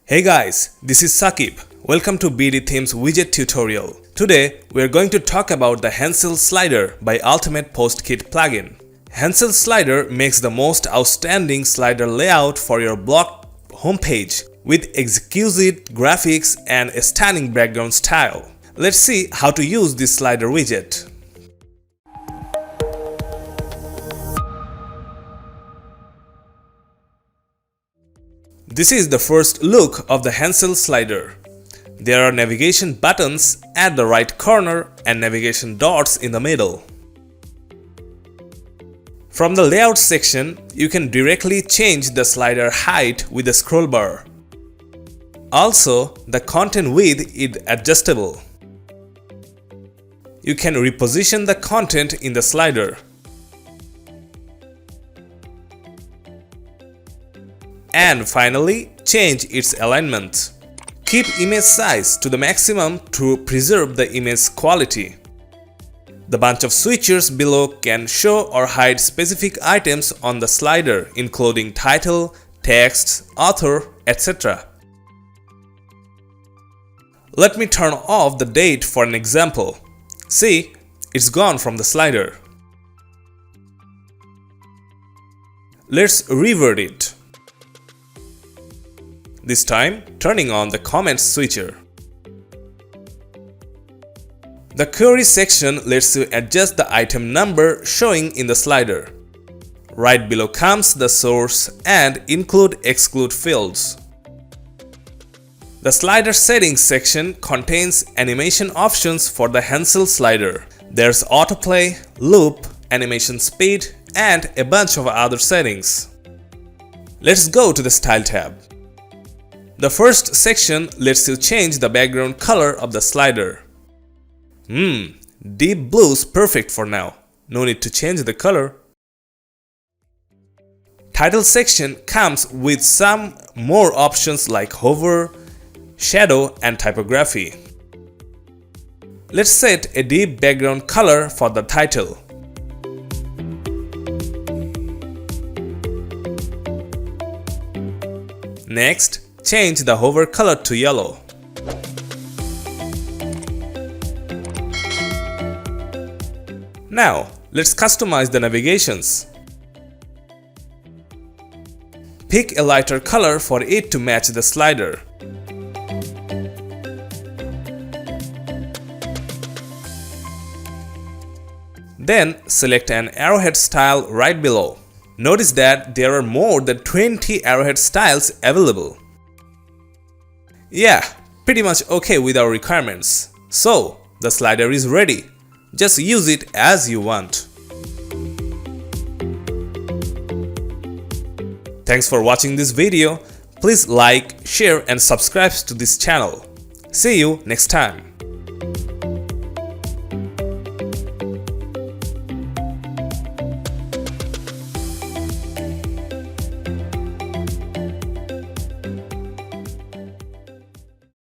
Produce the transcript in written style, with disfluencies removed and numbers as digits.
Hey guys, this is Sakib. Welcome to BdThemes widget tutorial. Today we are going to talk about the Hansel slider by Ultimate PostKit plugin. Hansel slider makes the most outstanding slider layout for your blog homepage with exquisite graphics and a stunning background style. Let's see how to use this slider widget. This is the first look of the Hansel slider. There are navigation buttons at the right corner and navigation dots in the middle. From the layout section, you can directly change the slider height with the scroll bar. Also, the content width is adjustable. You can reposition the content in the slider. And finally, change its alignment. Keep image size to the maximum to preserve the image quality. The bunch of switchers below can show or hide specific items on the slider, including title, text, author, etc. Let me turn off the date for an example. See, it's gone from the slider. Let's revert it. This time, turning on the comments switcher. The query section lets you adjust the item number showing in the slider. Right below comes the source and include/exclude fields. The slider settings section contains animation options for the Hansel slider. There's autoplay, loop, animation speed, and a bunch of other settings. Let's go to the Style tab. The first section lets you change the background color of the slider. Deep blue's perfect for now. No need to change the color. Title section comes with some more options like hover, shadow, and typography. Let's set a deep background color for the title. Next, change the hover color to yellow. Now, let's customize the navigations. Pick a lighter color for it to match the slider. Then, select an arrowhead style right below. Notice that there are more than 20 arrowhead styles available. Yeah, pretty much okay with our requirements. So, the slider is ready. Just use it as you want. Thanks for watching this video. Please like, share and subscribe to this channel. See you next time.